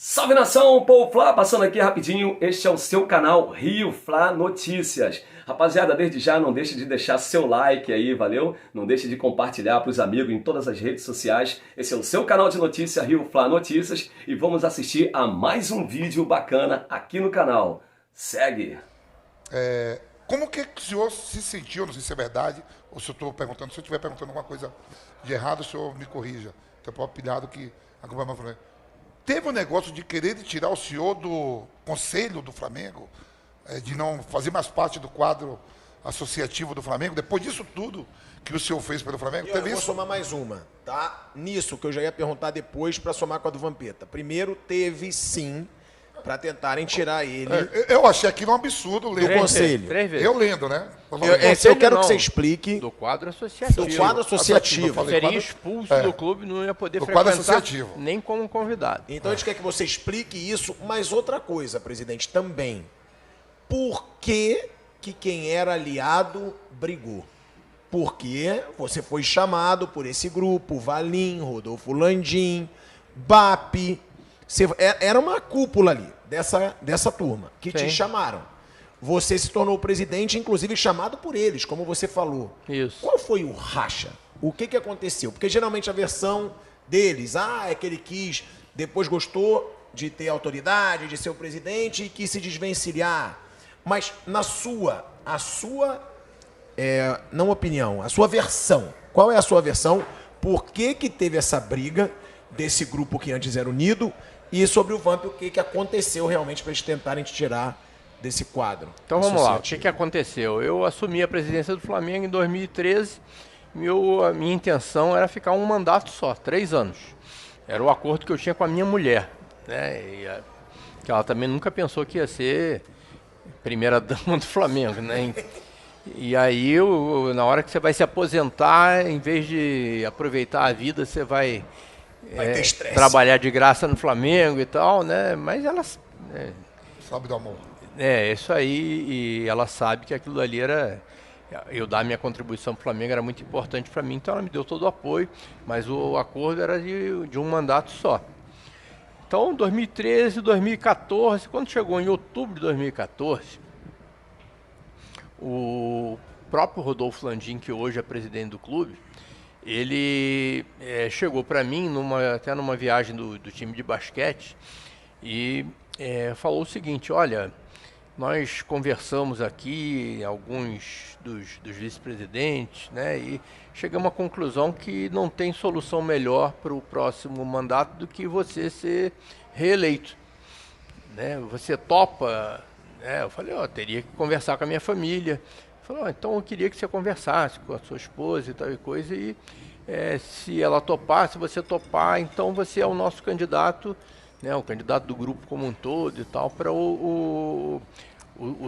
Salve nação, Povo Fla, passando aqui rapidinho, este é o seu canal Rio Fla Notícias. Rapaziada, desde já não deixe de deixar seu like aí, valeu? Não deixe de compartilhar para os amigos em todas as redes sociais. Esse é o seu canal de notícia Rio Fla Notícias e vamos assistir a mais um vídeo bacana aqui no canal. Segue! Como que o senhor se sentiu, não sei se é verdade, ou se eu estou perguntando, se eu estiver perguntando alguma coisa de errado, o senhor me corrija. Tem o próprio pilhado que acompanha mais. Teve um negócio de querer tirar o senhor do conselho do Flamengo, de não fazer mais parte do quadro associativo do Flamengo, depois disso tudo que o senhor fez pelo Flamengo? Eu vou somar mais uma, tá? Nisso que eu já ia perguntar depois para somar com a do Vampeta. Primeiro, teve sim, para tentarem tirar ele Eu achei aquilo um absurdo lendo. do conselho. Três vezes. Eu lendo, né? Eu quero que você explique Do quadro associativo. do quadro associativo. Eu falei Seria quadro- expulso do clube, não ia poder Do quadro frequentar associativo. nem como convidado. Então a gente quer que você explique isso, mas outra coisa, presidente, também. Por que quem era aliado brigou? Porque você foi chamado por esse grupo, Valim, Rodolfo Landim, BAP. Era uma cúpula ali, dessa turma, que te Sim. chamaram. Você se tornou presidente, inclusive chamado por eles, como você falou. Isso. Qual foi o racha? O que aconteceu? Porque geralmente a versão deles, é que ele quis, depois gostou de ter autoridade, de ser o presidente e quis se desvencilhar. Mas a sua não opinião, a sua versão. Qual é a sua versão? Por que teve essa briga desse grupo que antes era unido? E sobre o Vamp, o que aconteceu realmente para eles tentarem te tirar desse quadro? Então vamos lá, o associativo? que aconteceu? Eu assumi a presidência do Flamengo em 2013. A minha intenção era ficar um mandato só, 3 anos. Era o acordo que eu tinha com a minha mulher, né? Que ela também nunca pensou que ia ser primeira dama do Flamengo, né? E aí, na hora que você vai se aposentar, em vez de aproveitar a vida, você vai Vai ter estresse. trabalhar de graça no Flamengo e tal, né? Mas ela Sabe do amor. isso aí, e ela sabe que aquilo ali era... Eu dar minha contribuição para o Flamengo era muito importante para mim, então ela me deu todo o apoio, mas o acordo era de um mandato só. Então, 2013, 2014, quando chegou em outubro de 2014, o próprio Rodolfo Landim, que hoje é presidente do clube, ele chegou para mim, até numa viagem do time de basquete, e falou o seguinte: olha, nós conversamos aqui, alguns dos vice-presidentes, né, e chegamos à conclusão que não tem solução melhor para o próximo mandato do que você ser reeleito, né? Você topa? Eu falei, teria que conversar com a minha família. Ele falou, então eu queria que você conversasse com a sua esposa e tal e coisa, e se ela topar, se você topar, então você é o nosso candidato, né, o candidato do grupo como um todo e tal, para o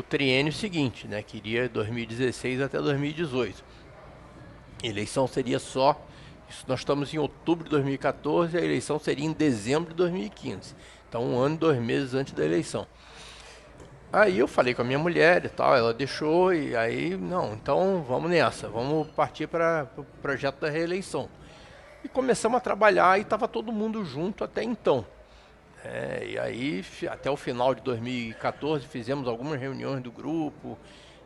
triênio seguinte, né, que iria 2016 até 2018. A eleição seria nós estamos em outubro de 2014, a eleição seria em dezembro de 2015. Então 1 ano e 2 meses antes da eleição. Aí eu falei com a minha mulher e tal, ela deixou, e aí, não, então vamos nessa, vamos partir para o projeto da reeleição. E começamos a trabalhar e estava todo mundo junto até então. E aí, até o final de 2014, fizemos algumas reuniões do grupo,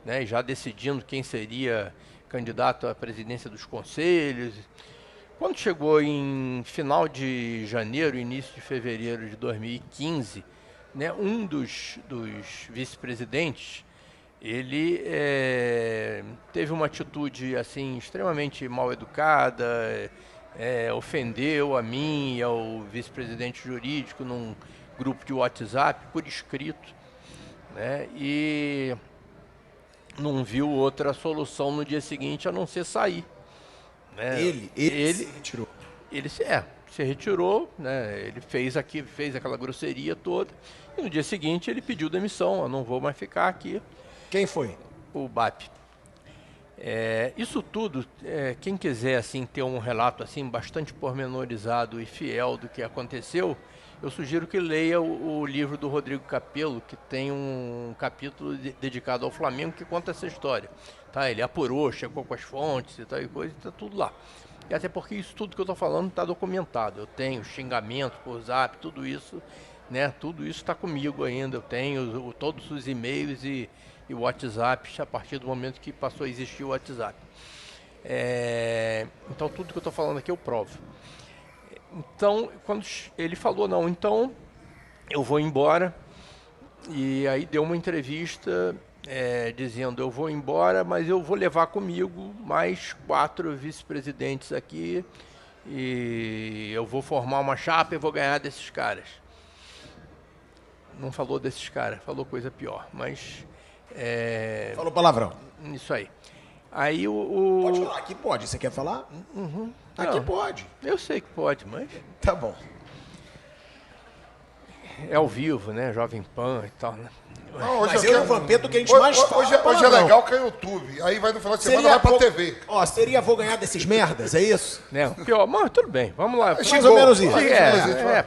né, já decidindo quem seria candidato à presidência dos conselhos. Quando chegou em final de janeiro, início de fevereiro de 2015, né, um dos vice-presidentes, ele teve uma atitude assim extremamente mal educada, ofendeu a mim e ao vice-presidente jurídico num grupo de WhatsApp por escrito, né, e não viu outra solução no dia seguinte a não ser sair, né? Ele se retirou. Ele se retirou, né? Ele fez aquela grosseria toda, e no dia seguinte ele pediu demissão. Eu não vou mais ficar aqui. Quem foi? O BAP. Isso tudo, quem quiser assim ter um relato assim bastante pormenorizado e fiel do que aconteceu, eu sugiro que leia o livro do Rodrigo Capello, que tem um capítulo dedicado ao Flamengo que conta essa história. Tá? Ele apurou, chegou com as fontes e tal e coisa, está tudo lá. E até porque isso tudo que eu estou falando está documentado. Eu tenho xingamento por zap, tudo isso né? Tudo isso está comigo ainda. Eu tenho todos os e-mails e o WhatsApp a partir do momento que passou a existir o WhatsApp. Então tudo que eu estou falando aqui eu provo. Então, quando ele falou, não, então eu vou embora, e aí deu uma entrevista dizendo, eu vou embora, mas eu vou levar comigo mais 4 vice-presidentes aqui, e eu vou formar uma chapa e vou ganhar desses caras. Não falou desses caras, falou coisa pior, mas... Falou palavrão. Isso aí. Aí Pode falar, aqui pode. Você quer falar? Aqui Não, pode. eu sei que pode, mas... Tá bom. É ao vivo, né? Jovem Pan e tal, né? Não, Mas eu eu e quero- o Vampeta, o que a gente hoje, mais fala hoje é palavrão. legal que é YouTube. Aí vai no final de semana, vai pra vou- TV. Ó, seria vou ganhar desses merdas, é isso? Né? Pior, mas tudo bem, vamos lá. Mais ou menos isso.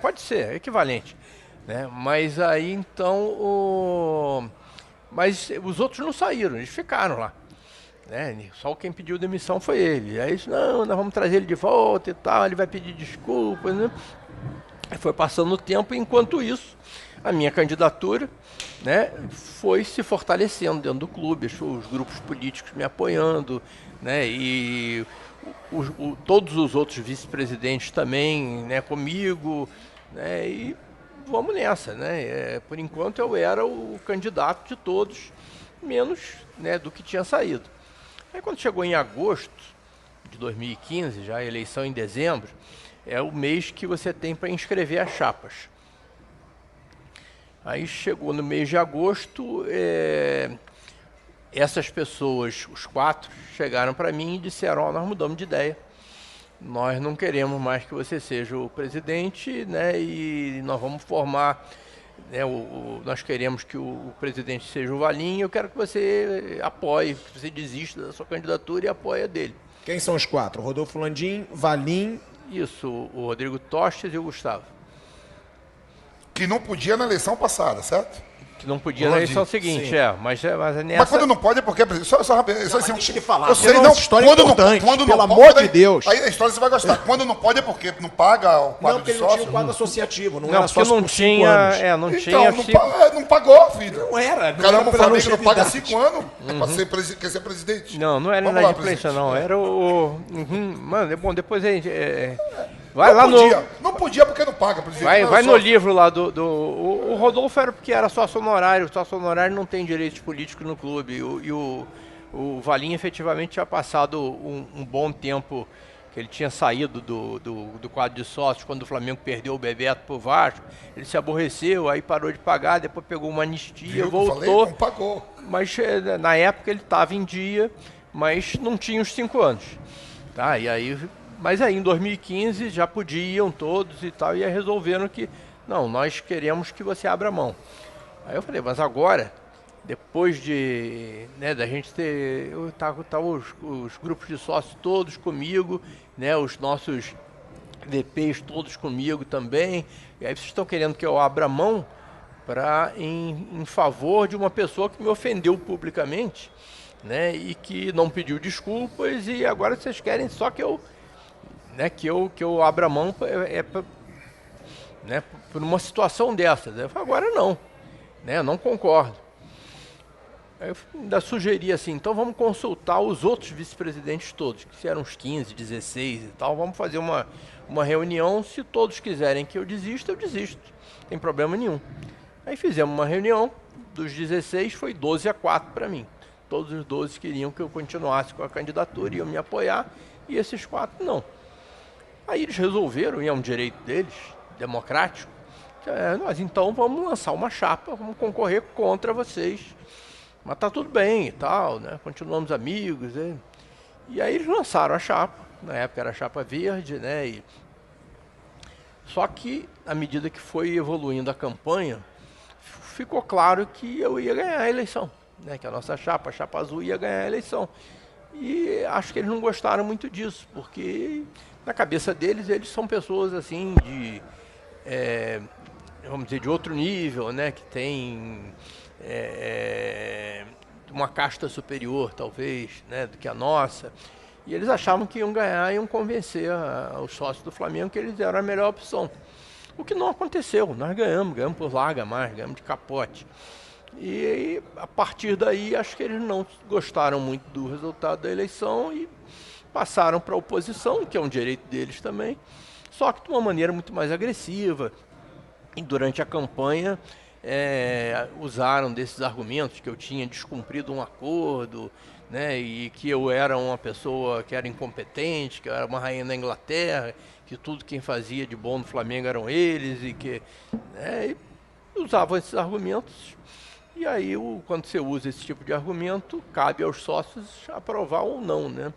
Pode ser, equivalente. Né? Mas aí então mas os outros não saíram, eles ficaram lá. Né? Só quem pediu demissão foi ele. Aí disse, não, nós vamos trazer ele de volta e tal, ele vai pedir desculpas, né? Aí foi passando o tempo, e enquanto isso, a minha candidatura, né, foi se fortalecendo dentro do clube, os grupos políticos me apoiando, né, e todos os outros vice-presidentes também, né, comigo, né, e vamos nessa, né, por enquanto eu era o candidato de todos, menos, né, do que tinha saído. Aí quando chegou em agosto de 2015, já a eleição em dezembro, é o mês que você tem para inscrever as chapas. Aí chegou no mês de agosto, essas pessoas, os 4, chegaram para mim e disseram, ó, nós mudamos de ideia. Nós não queremos mais que você seja o presidente, né, e nós vamos formar, né, nós queremos que o presidente seja o Valim, eu quero que você apoie, que você desista da sua candidatura e apoie a dele. Quem são os 4? Rodolfo Landim, Valim... Isso, o Rodrigo Tostes e o Gustavo. Que não podia na eleição passada, certo? Que não podia na eleição seguinte, sim. mas nessa... Mas quando não pode é porque... Só assim, deixa ele falar, eu sei, porque não, essa história é quando importante, quando pelo não amor pode, de Deus. Aí a história você vai gostar. Quando não pode é porque não paga o Não, quadro porque de ele não tinha sócio. o quadro associativo, não, Não, era porque sócio não por 5 tinha... anos. não Então, tinha... não pagou, filho. Não era. Não Caramba, era o Flamengo pela não paga longevidade. 5 anos quer ser presidente. Não era Vamos lá, inadimplência, presidente. não. Era mano, bom, depois a gente... vai lá Não podia porque não paga, presidente. Vai no livro lá o Rodolfo era porque era sócio honorário. O sócio honorário não tem direitos políticos no clube. E o Valim efetivamente tinha passado um bom tempo, que ele tinha saído do quadro de sócios quando o Flamengo perdeu o Bebeto pro Vasco. Ele se aborreceu, aí parou de pagar, depois pegou uma anistia, Viu que eu voltou. falei? Não pagou. Mas na época ele estava em dia, mas não tinha os 5 anos. Tá? E aí, mas aí em 2015 já podiam todos e tal, e aí resolveram que, não, nós queremos que você abra mão. Aí eu falei, mas agora, depois da gente ter, os grupos de sócios todos comigo, né, os nossos VPs todos comigo também, e aí vocês estão querendo que eu abra mão em favor de uma pessoa que me ofendeu publicamente, né, e que não pediu desculpas, e agora vocês querem só que eu, né, que eu abra mão né, por uma situação dessa. Eu falei, agora não, né, eu não concordo. Aí eu ainda sugeri assim, então vamos consultar os outros vice-presidentes todos, que eram uns 15, 16 e tal, vamos fazer uma reunião, se todos quiserem que eu desisto, não tem problema nenhum. Aí fizemos uma reunião, dos 16 foi 12-4 para mim. Todos os 12 queriam que eu continuasse com a candidatura, iam me apoiar, e esses 4 não. Aí eles resolveram, e é um direito deles, democrático, nós então vamos lançar uma chapa, vamos concorrer contra vocês, mas tá tudo bem e tal, né? Continuamos amigos. E aí eles lançaram a chapa, na época era a chapa verde, né? Só que, à medida que foi evoluindo a campanha, ficou claro que eu ia ganhar a eleição, né? Que a nossa chapa, a chapa azul, ia ganhar a eleição. E acho que eles não gostaram muito disso, porque na cabeça deles, eles são pessoas assim vamos dizer, de outro nível, né? Que tem uma casta superior, talvez, né? Do que a nossa. E eles achavam que iam ganhar e iam convencer os sócios do Flamengo que eles eram a melhor opção. O que não aconteceu, nós ganhamos por larga margem, ganhamos de capote. E a partir daí, acho que eles não gostaram muito do resultado da eleição e passaram para a oposição, que é um direito deles também, só que de uma maneira muito mais agressiva. E durante a campanha usaram desses argumentos que eu tinha descumprido um acordo, né, e que eu era uma pessoa que era incompetente, que eu era uma rainha da Inglaterra, que tudo quem fazia de bom no Flamengo eram eles, e que e usavam esses argumentos. E aí, quando você usa esse tipo de argumento, cabe aos sócios aprovar ou não, né?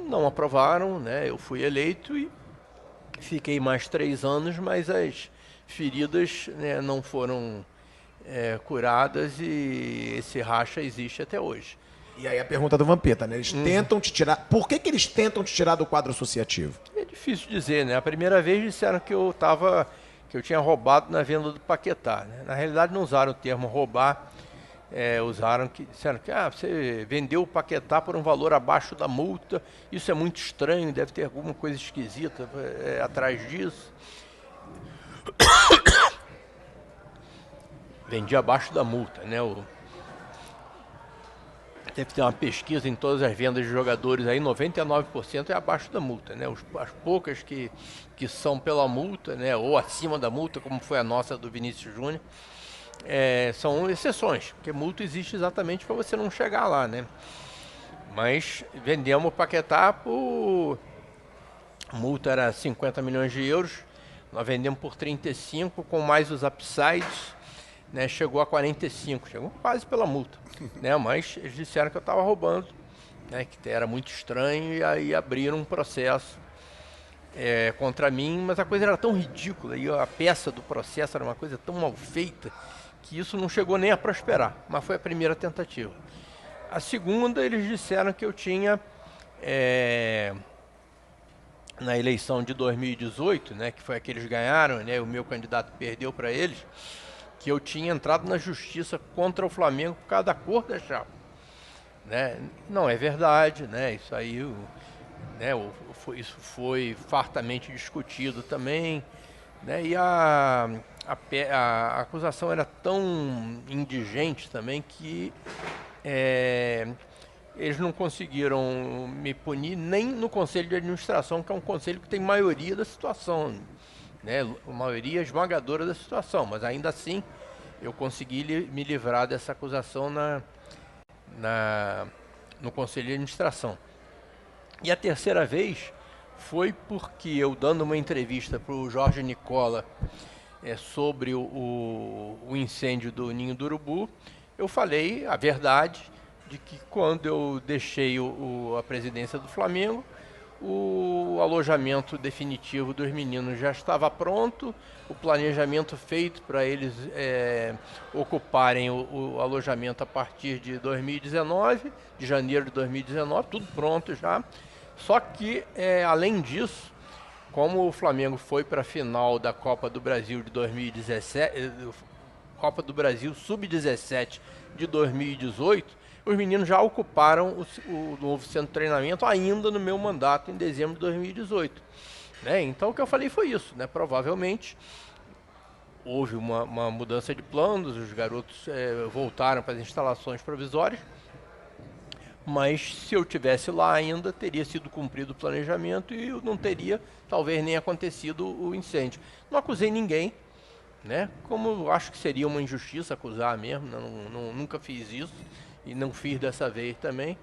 Não aprovaram, né? Eu fui eleito e fiquei mais 3 anos, mas as feridas, né, não foram curadas e esse racha existe até hoje. E aí a pergunta do Vampeta, né? Eles tentam te tirar... Por que eles tentam te tirar do quadro associativo? É difícil dizer, né? A primeira vez disseram que eu tinha roubado na venda do Paquetá, né? Na realidade não usaram o termo roubar, disseram que você vendeu o Paquetá por um valor abaixo da multa, isso é muito estranho, deve ter alguma coisa esquisita atrás disso. Vendi abaixo da multa, né? Deve ter uma pesquisa em todas as vendas de jogadores aí, 99% é abaixo da multa, né? As poucas que são pela multa, né, ou acima da multa, como foi a nossa do Vinícius Júnior, são exceções, porque multa existe exatamente para você não chegar lá, né? Mas vendemos o Paquetá a multa era 50 milhões de euros, nós vendemos por 35, com mais os upsides, né, chegou a 45, chegou quase pela multa, né, mas eles disseram que eu estava roubando, né, que era muito estranho, e aí abriram um processo contra mim, mas a coisa era tão ridícula, e a peça do processo era uma coisa tão mal feita, que isso não chegou nem a prosperar, mas foi a primeira tentativa. A segunda, eles disseram que eu tinha, na eleição de 2018, né, que foi a que eles ganharam, né, o meu candidato perdeu para eles, que eu tinha entrado na justiça contra o Flamengo por causa da cor da chapa, né? Não é verdade, né? Isso aí, né, isso foi fartamente discutido também, né? E a acusação era tão indigente também que eles não conseguiram me punir nem no Conselho de Administração, que é um conselho que tem maioria da situação, né, a maioria esmagadora da situação, mas ainda assim eu consegui me livrar dessa acusação no Conselho de Administração. E a terceira vez foi porque eu, dando uma entrevista para o Jorge Nicola sobre o incêndio do Ninho do Urubu, eu falei a verdade de que quando eu deixei a presidência do Flamengo, o alojamento definitivo dos meninos já estava pronto, o planejamento feito para eles ocuparem o alojamento a partir de 2019, de janeiro de 2019, tudo pronto já. Só que, além disso, como o Flamengo foi para a final da Copa do Brasil de 2017, Copa do Brasil Sub-17 de 2018, os meninos já ocuparam o novo centro de treinamento ainda no meu mandato em dezembro de 2018. Né? Então o que eu falei foi isso, né? Provavelmente houve uma mudança de planos, os garotos voltaram para as instalações provisórias, mas se eu tivesse lá ainda, teria sido cumprido o planejamento e não teria, talvez, nem acontecido o incêndio. Não acusei ninguém, né? Como eu acho que seria uma injustiça acusar mesmo, nunca fiz isso. E não fiz dessa vez também,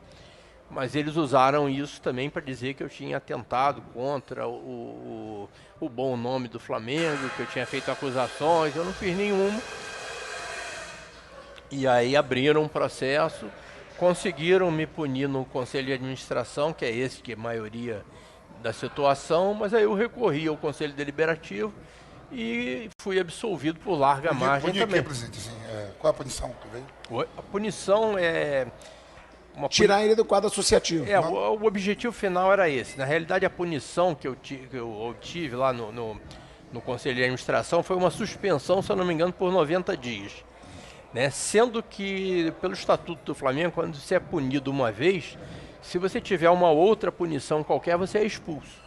mas eles usaram isso também para dizer que eu tinha atentado contra o bom nome do Flamengo, que eu tinha feito acusações, eu não fiz nenhuma. E aí abriram um processo, conseguiram me punir no Conselho de Administração, que é esse que é a maioria da situação, mas aí eu recorri ao Conselho Deliberativo e fui absolvido por larga margem também. Presidente, assim, qual a punição que veio? A punição é... tirar ele do quadro associativo. O objetivo final era esse. Na realidade, a punição que eu obtive lá no Conselho de Administração foi uma suspensão, se eu não me engano, por 90 dias. Né? Sendo que, pelo Estatuto do Flamengo, quando você é punido uma vez, se você tiver uma outra punição qualquer, você é expulso.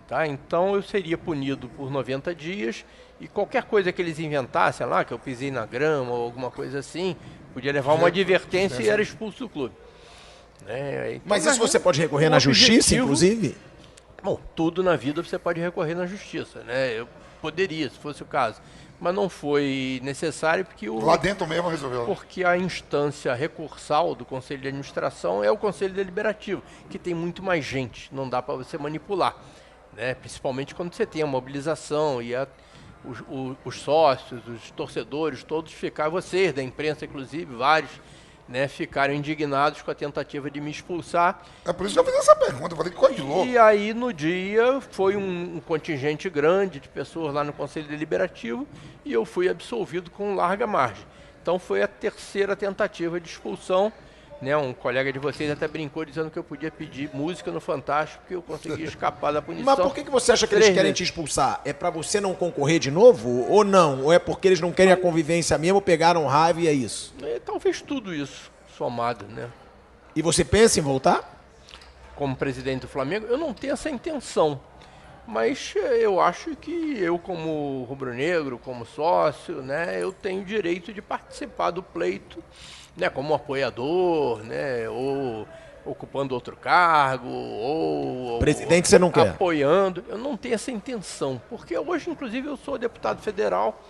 Tá? Então eu seria punido por 90 dias e qualquer coisa que eles inventassem lá, que eu pisei na grama ou alguma coisa assim, podia levar uma advertência e era expulso do clube. Né? Então, Mas isso você pode recorrer na justiça, inclusive? Bom, tudo na vida você pode recorrer na justiça, né? Eu poderia, se fosse o caso. Mas não foi necessário porque Lá dentro mesmo resolveu. porque a instância recursal do Conselho de Administração é o Conselho Deliberativo, que tem muito mais gente, não dá para você manipular. Né? Principalmente quando você tem a mobilização e os sócios, os torcedores, todos ficaram, vocês da imprensa inclusive, vários, né, ficaram indignados com a tentativa de me expulsar. É por isso que eu fiz essa pergunta, eu falei que coisa de louco. E aí no dia foi um contingente grande de pessoas lá no Conselho Deliberativo e eu fui absolvido com larga margem. Então foi a terceira tentativa de expulsão. Né, um colega de vocês até brincou dizendo que eu podia pedir música no Fantástico porque eu consegui escapar da punição. Mas por que você acha que eles querem te expulsar? É pra você não concorrer de novo? Ou não? Ou é porque eles não querem a convivência mesmo, pegaram raiva e é isso? Talvez tudo isso somado, né? E você pensa em voltar? Como presidente do Flamengo, eu não tenho essa intenção. Mas eu acho que eu, como rubro-negro, como sócio, né, eu tenho direito de participar do pleito, né, como apoiador, né, ou ocupando outro cargo, ou presidente você não quer? Apoiando. Eu não tenho essa intenção, porque hoje, inclusive, eu sou deputado federal,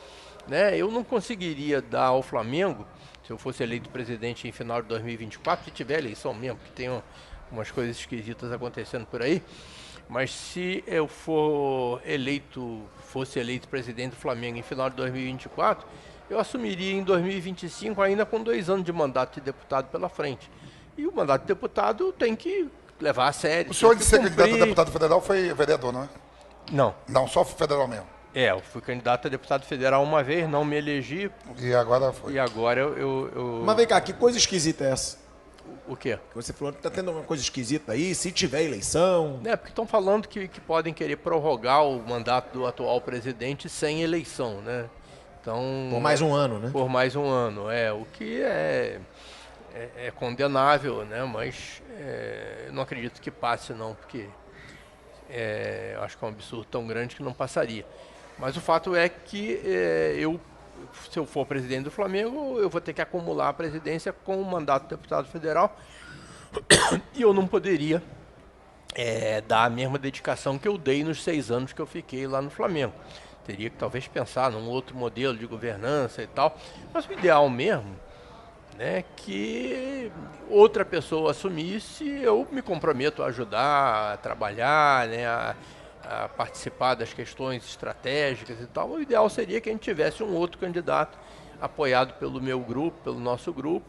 né, eu não conseguiria dar ao Flamengo, se eu fosse eleito presidente em final de 2024, se tiver eleição mesmo, que tem umas coisas esquisitas acontecendo por aí, mas se eu fosse eleito presidente do Flamengo em final de 2024, eu assumiria em 2025 ainda com 2 anos de mandato de deputado pela frente. E o mandato de deputado tem que levar a sério. O senhor de ser candidato a deputado federal foi vereador, não é? Não. Não, só federal mesmo. Eu fui candidato a deputado federal uma vez, não me elegi. E agora foi. E agora eu... Mas vem cá, que coisa esquisita é essa? O quê? Que você falou que tá tendo uma coisa esquisita aí, se tiver eleição... Porque estão falando que podem querer prorrogar o mandato do atual presidente sem eleição, né? Então, por mais um ano, né? Por mais um ano, o que é condenável, né? Mas eu não acredito que passe não, porque eu acho que é um absurdo tão grande que não passaria. Mas o fato é que se eu for presidente do Flamengo, eu vou ter que acumular a presidência com o mandato de deputado federal e eu não poderia dar a mesma dedicação que eu dei nos 6 anos que eu fiquei lá no Flamengo. Teria que talvez pensar num outro modelo de governança e tal, mas o ideal mesmo, né, que outra pessoa assumisse, eu me comprometo a ajudar, a trabalhar, né, a participar das questões estratégicas e tal. O ideal seria que a gente tivesse um outro candidato apoiado pelo meu grupo, pelo nosso grupo,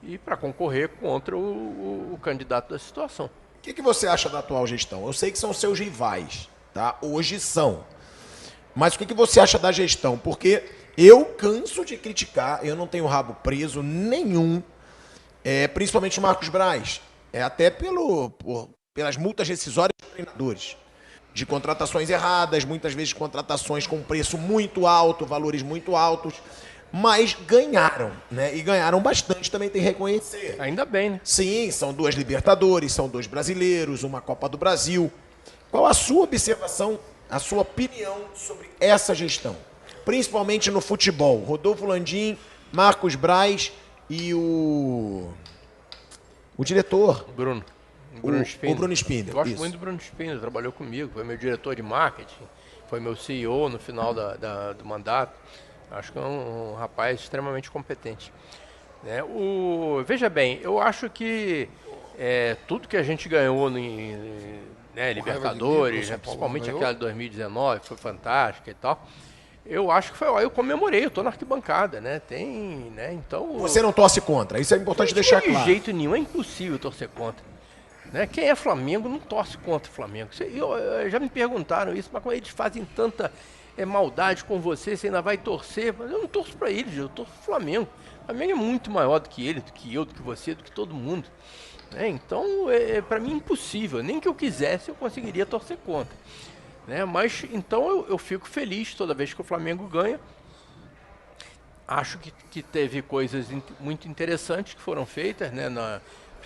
e para concorrer contra o candidato da situação. O que você acha da atual gestão? Eu sei que são seus rivais, tá? Hoje são. Mas o que você acha da gestão? Porque eu canso de criticar, eu não tenho rabo preso nenhum, principalmente o Marcos Braz, até pelas multas rescisórias dos treinadores, de contratações erradas, muitas vezes contratações com preço muito alto, valores muito altos, mas ganharam, né? E ganharam bastante, também tem que reconhecer. Ainda bem, né? Sim, são 2 Libertadores, são 2 brasileiros, uma Copa do Brasil. Qual a sua observação, a sua opinião sobre essa gestão? Principalmente no futebol. Rodolfo Landim, Marcos Braz e o diretor. Bruno Spindler. O Bruno Spindler. Eu gosto muito do Bruno Spindler, trabalhou comigo, foi meu diretor de marketing, foi meu CEO no final do mandato. Acho que é um rapaz extremamente competente. Né? Veja bem, eu acho que tudo que a gente ganhou Libertadores, principalmente aquela de 2019, foi fantástica e tal. Eu acho que foi, eu comemorei, eu tô na arquibancada, né? Então... Você não torce contra, isso é importante deixar claro. De jeito nenhum, é impossível torcer contra. Né? Quem é Flamengo não torce contra o Flamengo. Já me perguntaram isso, mas como eles fazem tanta maldade com você ainda vai torcer? Mas eu não torço para eles, eu torço pro Flamengo. O Flamengo é muito maior do que ele, do que eu, do que você, do que todo mundo. Então, para mim, impossível. Nem que eu quisesse, eu conseguiria torcer contra. Mas, então, eu fico feliz toda vez que o Flamengo ganha. Acho que teve coisas muito interessantes que foram feitas, né,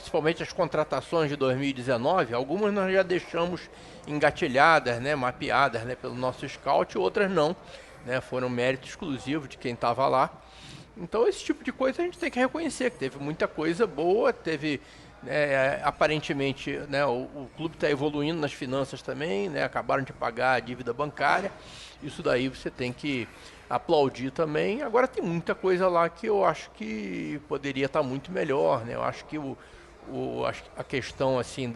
principalmente as contratações de 2019, algumas nós já deixamos engatilhadas, né, mapeadas, né, pelo nosso scout, outras não, né, foram mérito exclusivo de quem estava lá. Então esse tipo de coisa a gente tem que reconhecer, que teve muita coisa boa, teve, aparentemente, né, o clube está evoluindo nas finanças também, né, acabaram de pagar a dívida bancária, isso daí você tem que aplaudir também. Agora tem muita coisa lá que eu acho que poderia estar muito melhor, né? Eu acho que a questão assim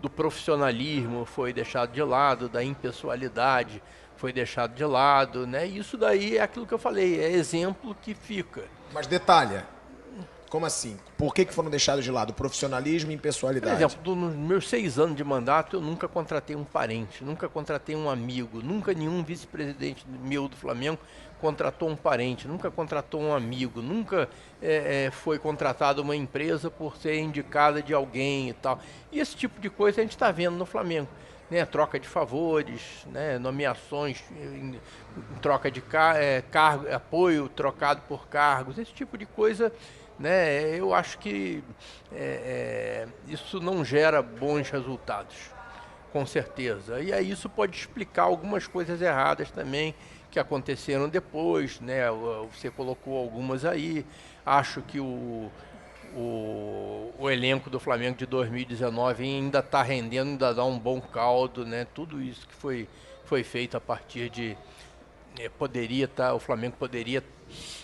do profissionalismo foi deixado de lado, da impessoalidade foi deixado de lado, né? Isso daí é aquilo que eu falei, é exemplo que fica. Mas detalha, como assim? Por que foram deixados de lado? Profissionalismo e impessoalidade? Por exemplo, nos meus 6 anos de mandato, eu nunca contratei um parente, nunca contratei um amigo, nunca nenhum vice-presidente meu do Flamengo contratou um parente, nunca contratou um amigo, nunca foi contratada uma empresa por ser indicada de alguém e tal. E esse tipo de coisa a gente está vendo no Flamengo. Né, troca de favores, né, nomeações em troca de cargo, apoio trocado por cargos, esse tipo de coisa, né, eu acho que isso não gera bons resultados, com certeza. E aí isso pode explicar algumas coisas erradas também que aconteceram depois, né, você colocou algumas aí. Acho que o elenco do Flamengo de 2019 ainda está rendendo, ainda dá um bom caldo, né? Tudo isso que foi feito a partir de... o Flamengo poderia...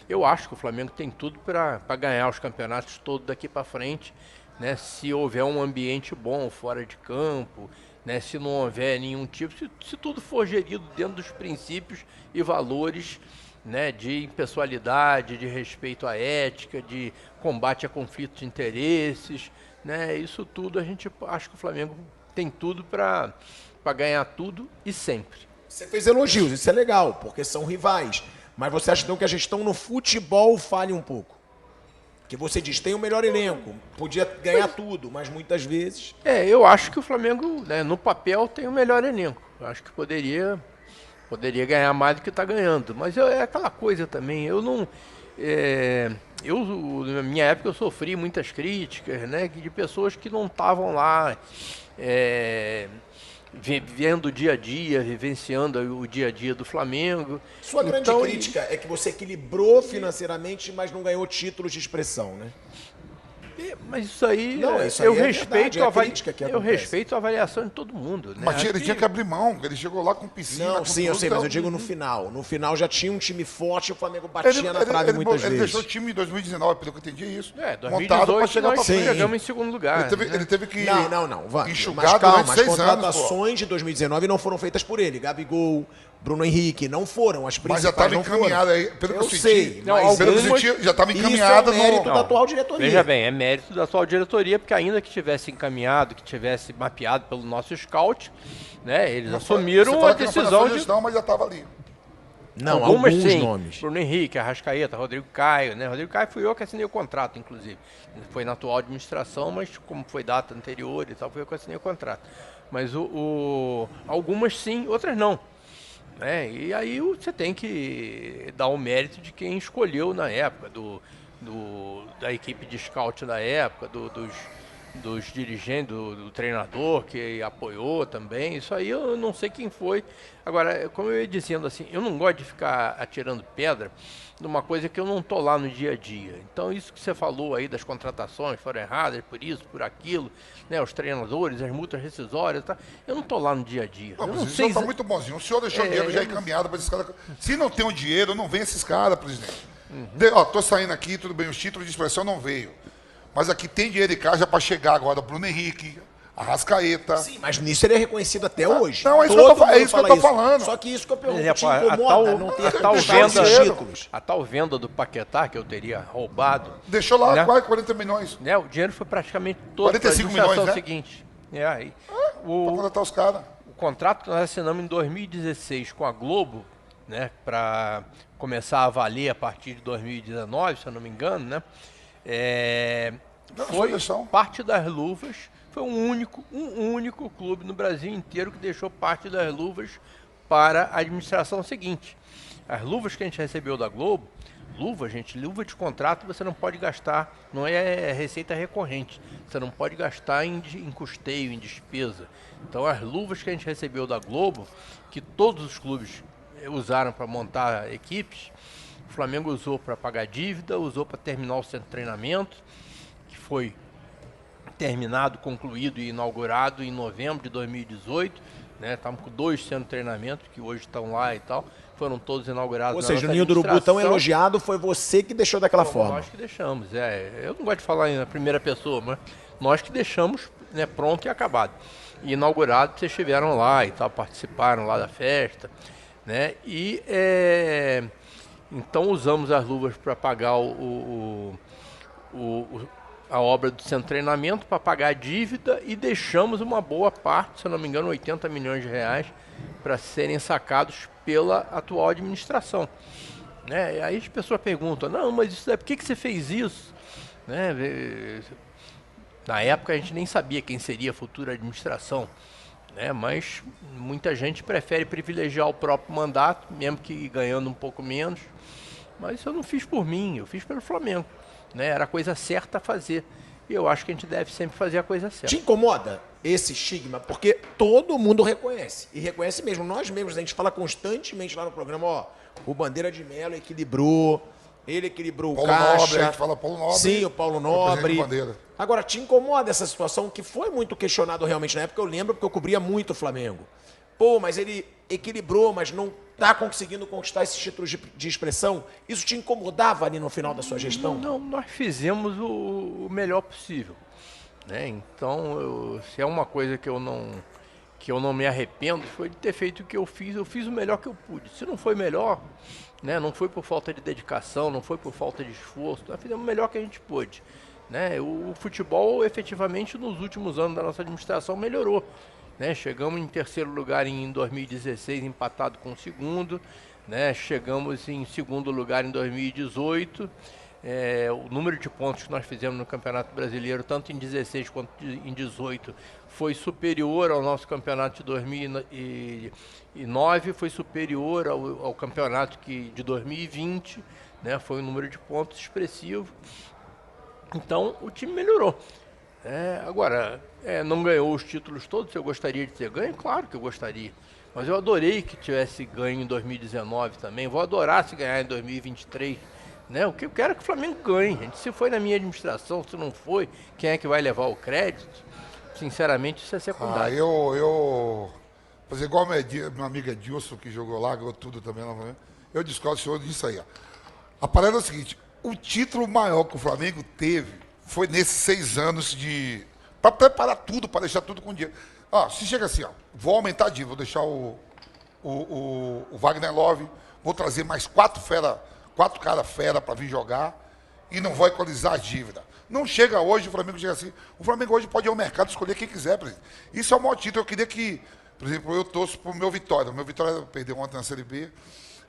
Eu acho que o Flamengo tem tudo para ganhar os campeonatos todos daqui para frente, né? Se houver um ambiente bom fora de campo, né? Se não houver nenhum tipo... Se tudo for gerido dentro dos princípios e valores, né, de impessoalidade, de respeito à ética, de combate a conflitos de interesses, né, isso tudo a gente acha que o Flamengo tem tudo para ganhar tudo e sempre. Você fez elogios, isso é legal, porque são rivais. Mas você acha então que a gestão no futebol falha um pouco? Que você diz, tem o melhor elenco, podia ganhar tudo, mas muitas vezes... Eu acho que o Flamengo, né, no papel, tem o melhor elenco. Eu acho que poderia ganhar mais do que está ganhando. Mas é aquela coisa também, na minha época eu sofri muitas críticas, né, de pessoas que não estavam lá vivendo o dia a dia, vivenciando o dia a dia do Flamengo. Sua grande crítica é que você equilibrou financeiramente, mas não ganhou títulos de expressão, né? Mas isso aí, eu respeito a avaliação de todo mundo. Né? Mas ele tinha que abrir mão, ele chegou lá com piscina. Não, sim, eu sei, mas eu digo no final. No final já tinha um time forte e o Flamengo batia na trave muitas vezes. Ele deixou o time em 2019, pelo que eu entendi isso. 2018 montado para chegar para frente. Chegamos em segundo lugar. Ele teve que Mas enxugar calma, durante 6 as anos. contratações de 2019 não foram feitas por ele. Gabigol, Bruno Henrique, não foram. As principais mas já estava encaminhada aí, pelo que eu sei. já estava encaminhada. Isso é mérito da atual diretoria. Veja bem, é mérito da atual diretoria, porque ainda que tivesse encaminhado, que tivesse mapeado pelo nosso scout, né, eles assumiram a decisão de... Não, mas já estava ali. Não, alguns nomes. Bruno Henrique, Arrascaeta, Rodrigo Caio, né? Rodrigo Caio fui eu que assinei o contrato, inclusive. Foi na atual administração, mas como foi data anterior e tal, fui eu que assinei o contrato. Mas algumas sim, outras não. E aí você tem que dar o mérito de quem escolheu na época, da equipe de scout da época, dos dirigentes, do treinador que apoiou também. Isso aí eu não sei quem foi. Agora, como eu ia dizendo assim, eu não gosto de ficar atirando pedra numa coisa que eu não estou lá no dia a dia. Então isso que você falou aí das contratações foram erradas, por isso, por aquilo, né, os treinadores, as multas rescisórias, tá? Eu não estou lá no dia a dia. Não, mas isso está muito bonzinho. O senhor deixou o dinheiro já encaminhado para esses caras. Se não tem o dinheiro, não vem esses caras, presidente. Tô saindo aqui, tudo bem, os títulos de expressão não veio. Mas aqui tem dinheiro em caixa para chegar agora, Bruno Henrique, Arrascaeta. Sim, mas nisso ele é reconhecido até hoje. Não, é isso que eu tô falando. Só que isso que eu pergunto, te incomoda não ter a tal venda do Paquetá, que eu teria roubado. Deixou lá, né? Quase 40 milhões. Né? O dinheiro foi praticamente todo 45 milhões, né? Seguinte. Para contratar os caras. O contrato que nós assinamos em 2016 com a Globo, né, para começar a valer a partir de 2019, se eu não me engano, né? Foi parte das luvas. Foi um único clube no Brasil inteiro que deixou parte das luvas para a administração seguinte. As luvas que a gente recebeu da Globo, luva de contrato você não pode gastar, não é receita recorrente. Você não pode gastar em custeio, em despesa. Então as luvas que a gente recebeu da Globo, que todos os clubes usaram para montar equipes, o Flamengo usou para pagar dívida, usou para terminar o centro de treinamento, que foi terminado, concluído e inaugurado em novembro de 2018. Estamos com 2 centros de treinamento que hoje estão lá e tal. Foram todos inaugurados. Ou seja, o Ninho do Urubu tão elogiado foi você que deixou daquela forma. Nós que deixamos. Eu não gosto de falar na primeira pessoa, mas nós que deixamos, pronto e acabado. E inaugurado, vocês estiveram lá e tal, participaram lá da festa. Então usamos as luvas para pagar a obra do centro de treinamento, para pagar a dívida, e deixamos uma boa parte, se eu não me engano, 80 milhões de reais, para serem sacados pela atual administração. E aí as pessoas perguntam, não, mas isso por que você fez isso? Na época a gente nem sabia quem seria a futura administração, mas muita gente prefere privilegiar o próprio mandato, mesmo que ganhando um pouco menos. Mas isso eu não fiz por mim, eu fiz pelo Flamengo. Era a coisa certa a fazer. E eu acho que a gente deve sempre fazer a coisa certa. Te incomoda esse estigma? Porque todo mundo reconhece. E reconhece mesmo. Nós mesmos, a gente fala constantemente lá no programa, o Bandeira de Melo equilibrou, ele equilibrou Paulo o caixa. Nobre, a gente fala Paulo Nobre. Sim, o Paulo Nobre. Bandeira. Agora, te incomoda essa situação que foi muito questionado realmente na época? Eu lembro porque eu cobria muito o Flamengo. Mas ele equilibrou, mas não está conseguindo conquistar esses títulos de expressão. Isso te incomodava ali no final da sua gestão? Não, nós fizemos o melhor possível. Então, se é uma coisa que eu não me arrependo, foi de ter feito o que eu fiz o melhor que eu pude. Se não foi melhor, não foi por falta de dedicação, não foi por falta de esforço, nós fizemos o melhor que a gente pôde. O futebol, efetivamente, nos últimos anos da nossa administração melhorou. Chegamos em terceiro lugar em 2016, empatado com o segundo. Chegamos em segundo lugar em 2018. O número de pontos que nós fizemos no Campeonato Brasileiro, tanto em 16 quanto em 18, foi superior ao nosso campeonato de 2009, foi superior ao campeonato de 2020. Foi um número de pontos expressivo. Então o time melhorou. Agora, não ganhou os títulos todos, eu gostaria de ter ganho? Claro que eu gostaria. Mas eu adorei que tivesse ganho em 2019 também. Vou adorar se ganhar em 2023. O que eu quero é que o Flamengo ganhe. Gente, se foi na minha administração, se não foi, quem é que vai levar o crédito? Sinceramente, isso é secundário. Eu fazer igual meu amigo Edilson, que jogou lá, ganhou tudo também lá no Flamengo. Eu discordo do senhor disso aí. A parada é o seguinte, o título maior que o Flamengo teve foi nesses 6 anos para preparar tudo, para deixar tudo com dinheiro. Se chega assim, vou aumentar a dívida, vou deixar o Wagner Love, vou trazer mais 4 caras fera para vir jogar e não vou equalizar a dívida. Não chega hoje, o Flamengo chega assim. O Flamengo hoje pode ir ao mercado escolher quem quiser, presidente. Isso é o maior título. Eu queria que, por exemplo, eu torço pro meu Vitória. O meu Vitória perdeu ontem na Série B.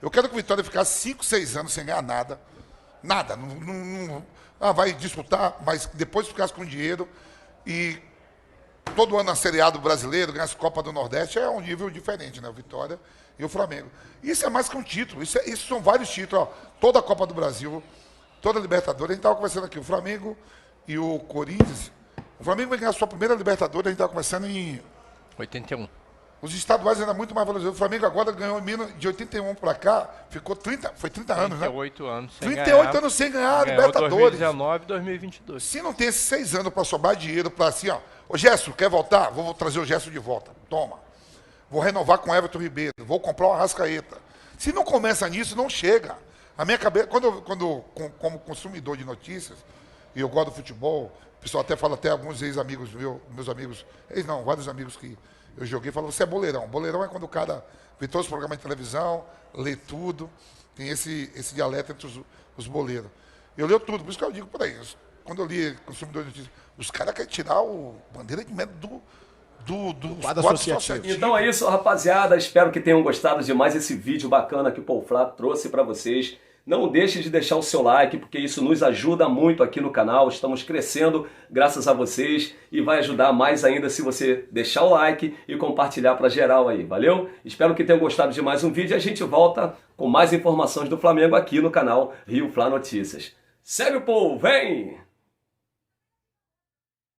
Eu quero que o Vitória ficasse 5, 6 anos sem ganhar nada. Nada. Vai disputar, mas depois ficasse com dinheiro e todo ano na Série A do Brasileiro, ganhasse Copa do Nordeste, é um nível diferente, O Vitória e o Flamengo. Isso é mais que um título, isso são vários títulos. Toda a Copa do Brasil, toda a Libertadores, a gente estava conversando aqui, o Flamengo e o Corinthians. O Flamengo vai ganhar a sua primeira Libertadores, a gente estava conversando em 81. Os estaduais ainda muito mais valorizados. O Flamengo agora ganhou de 81 para cá, ficou 30 anos, 38 anos sem 38 anos sem ganhar a Libertadores. 2019 e 2022. Se não tem esses 6 anos para sobrar dinheiro para assim, ô Gerson, quer voltar? Vou trazer o Gerson de volta. Toma. Vou renovar com o Everton Ribeiro, vou comprar uma Arrascaeta. Se não começa nisso, não chega. A minha cabeça, como consumidor de notícias, e eu gosto do futebol, o pessoal até fala, até alguns ex-amigos, meus amigos, vários amigos que eu joguei, falam, você é boleirão. Boleirão é quando o cara vê todos os programas de televisão, lê tudo, tem esse dialeto entre os boleiros. Eu leio tudo, por isso que eu digo por aí. Quando eu li Consumidor de Notícias, os caras querem tirar o Bandeira de Melo do quadro associativo. Então é isso, rapaziada. Espero que tenham gostado de mais esse vídeo bacana que o Paul Flá trouxe para vocês. Não deixe de deixar o seu like, porque isso nos ajuda muito aqui no canal. Estamos crescendo graças a vocês e vai ajudar mais ainda se você deixar o like e compartilhar para geral aí, valeu? Espero que tenham gostado de mais um vídeo e a gente volta com mais informações do Flamengo aqui no canal Rio Fla Notícias. Segue o povo, vem!